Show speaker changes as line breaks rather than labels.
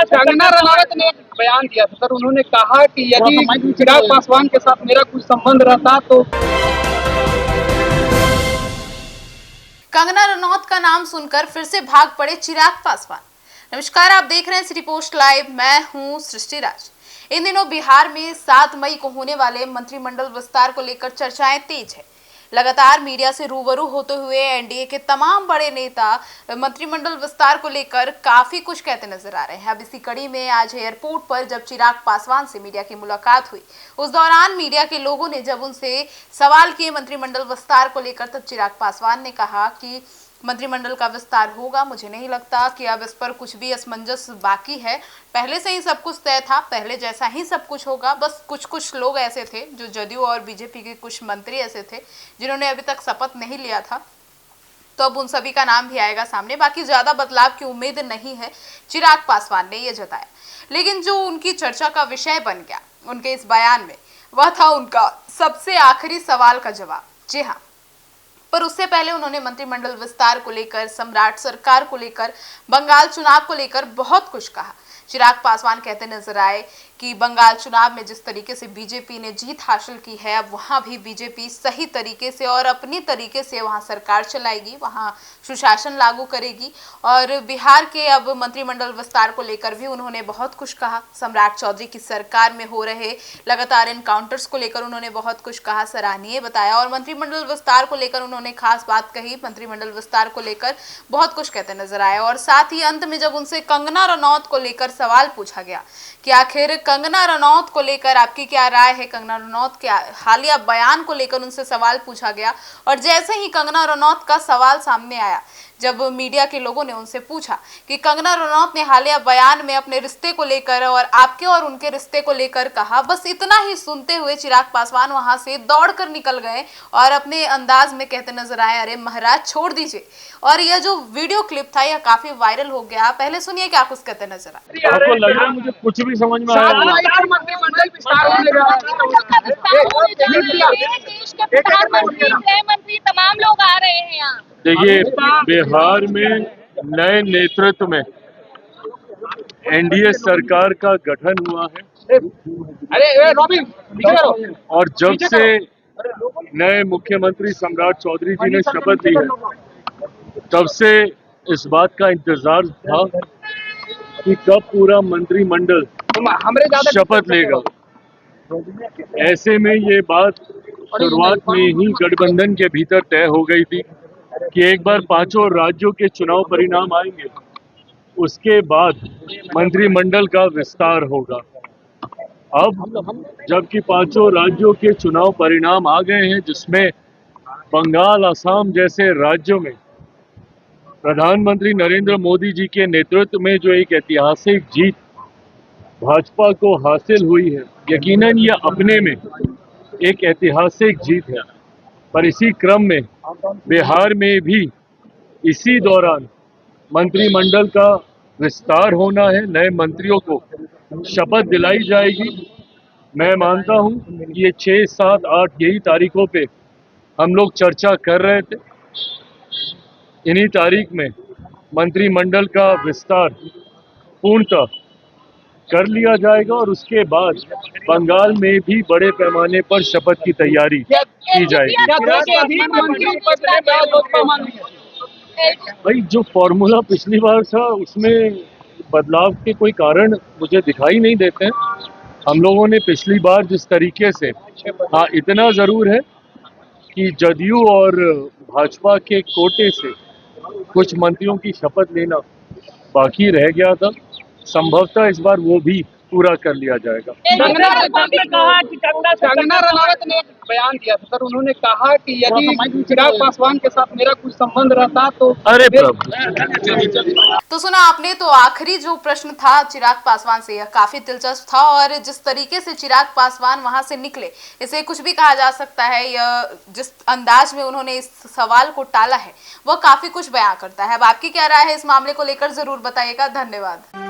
कंगना रनावत ने एक बयान दिया था सर, उन्होंने कहा कि यदि चिराग पासवान के साथ मेरा कुछ संबंध रहता तो
कंगना रनौत का नाम सुनकर फिर से भाग पड़े चिराग पासवान। नमस्कार, आप देख रहे हैं सिटी पोस्ट लाइव। मैं हूं सृष्टि राज। इन दिनों बिहार में 7 मई को होने वाले मंत्रिमंडल विस्तार को लेकर चर्चाएं तेज है। लगातार मीडिया से रूबरू होते हुए एनडीए के तमाम बड़े नेता मंत्रिमंडल विस्तार को लेकर काफी कुछ कहते नजर आ रहे हैं। अब इसी कड़ी में आज एयरपोर्ट पर जब चिराग पासवान से मीडिया की मुलाकात हुई, उस दौरान मीडिया के लोगों ने जब उनसे सवाल किए मंत्रिमंडल विस्तार को लेकर, तब चिराग पासवान ने कहा कि मंत्रिमंडल का विस्तार होगा। मुझे नहीं लगता कि अब इस पर कुछ भी असमंजस बाकी है। पहले से ही सब कुछ तय था, पहले जैसा ही सब कुछ होगा। बस कुछ लोग ऐसे थे, जो जदयू और बीजेपी के कुछ मंत्री ऐसे थे जिन्होंने अभी तक शपथ नहीं लिया था, तो अब उन सभी का नाम भी आएगा सामने। बाकी ज्यादा बदलाव की उम्मीद नहीं है, चिराग पासवान ने यह जताया। लेकिन जो उनकी चर्चा का विषय बन गया उनके इस बयान में, वह था उनका सबसे आखिरी सवाल का जवाब। जी हाँ, पर उससे पहले उन्होंने मंत्रिमंडल विस्तार को लेकर, सम्राट सरकार को लेकर, बंगाल चुनाव को लेकर बहुत कुछ कहा। चिराग पासवान कहते नजर आए कि बंगाल चुनाव में जिस तरीके से बीजेपी ने जीत हासिल की है, अब वहां भी बीजेपी सही तरीके से और अपनी तरीके से वहां सरकार चलाएगी, वहां सुशासन लागू करेगी। और बिहार के अब मंत्रिमंडल विस्तार को लेकर भी उन्होंने बहुत कुछ कहा। सम्राट चौधरी की सरकार में हो रहे लगातार एनकाउंटर्स को लेकर उन्होंने बहुत कुछ कहा, सराहनीय बताया। और मंत्रिमंडल विस्तार को लेकर उन्होंने खास बात कही, मंत्रिमंडल विस्तार को लेकर बहुत कुछ कहते नजर आए। और साथ ही अंत में जब उनसे कंगना रनौत को लेकर सवाल पूछा गया कि आखिर कंगना रनौत को लेकर आपकी क्या राय है, कंगना रनौत के हालिया बयान को लेकर उनसे सवाल पूछा गया। और जैसे ही कंगना रनौत का सवाल सामने आया, जब मीडिया के लोगों ने उनसे पूछा कि कंगना रनौत ने हालिया बयान में अपने रिश्ते को लेकर और आपके और उनके रिश्ते को लेकर कहा, बस इतना ही सुनते हुए चिराग पासवान वहां से दौड़कर निकल गए और अपने अंदाज में कहते नजर आए, अरे महाराज छोड़ दीजिए। और यह जो वीडियो क्लिप था, यह काफी वायरल हो गया। पहले सुनिए क्या कुछ कहते नजर आए।
आपको लग रहा है मुझे कुछ भी समझ में आया नहीं।
मंत्रिमंडल विस्तार होने जा रहा है।
देश के प्रधानमंत्री, गृह मंत्री, तमाम लोग आ रहे हैं यहाँ।
देखिए, बिहार में नए नेतृत्व में एनडीए सरकार का गठन हुआ है।
अरे रॉबिन, पीछे करो।
और जब से नए मुख्यमंत्री सम्राट चौधरी जी ने शपथ ली है, तब से इस बात का इंतजार था कि कब पूरा मंत्रिमंडल शपथ लेगा। ऐसे में ये बात शुरुआत में ही गठबंधन के भीतर तय हो गई थी कि एक बार 5 राज्यों के चुनाव परिणाम आएंगे, उसके बाद मंत्रिमंडल का विस्तार होगा। अब जबकि 5 राज्यों के चुनाव परिणाम आ गए हैं, जिसमें बंगाल, असम जैसे राज्यों में प्रधानमंत्री नरेंद्र मोदी जी के नेतृत्व में जो एक ऐतिहासिक जीत भाजपा को हासिल हुई है, यकीनन ये अपने में एक ऐतिहासिक जीत है। पर इसी क्रम में बिहार में भी इसी दौरान मंत्रिमंडल का विस्तार होना है, नए मंत्रियों को शपथ दिलाई जाएगी। मैं मानता हूं कि ये 6, 7, 8 यही तारीखों पे हम लोग चर्चा कर रहे थे। इन्हीं तारीख में मंत्रिमंडल का विस्तार पूर्णतः कर लिया जाएगा और उसके बाद बंगाल में भी बड़े पैमाने पर शपथ की तैयारी की जाएगी। भाई, जो फॉर्मूला पिछली बार था उसमें बदलाव के कोई कारण मुझे दिखाई नहीं देते हैं। हम लोगों ने पिछली बार जिस तरीके से, हाँ इतना जरूर है कि जदयू और भाजपा के कोटे से कुछ मंत्रियों की शपथ लेना बाकी रह गया था। संभवतः इस बार वो भी पूरा कर लिया जाएगा।
कंगना रनावत ने एक बयान दिया था सर, उन्होंने कहा कि यदि चिराग पासवान के साथ मेरा कुछ संबंध रहता तो
अरे प्रभु।
तो सुना आपने, तो आखिरी जो प्रश्न था चिराग पासवान से, यह काफी दिलचस्प था। और जिस तरीके से चिराग पासवान वहां से निकले, इसे कुछ भी कहा जा सकता है। यह जिस अंदाज में उन्होंने इस सवाल को टाला है, वह काफी कुछ बयां करता है। अब आपकी क्या राय है इस मामले को लेकर, जरूर बताइएगा। धन्यवाद।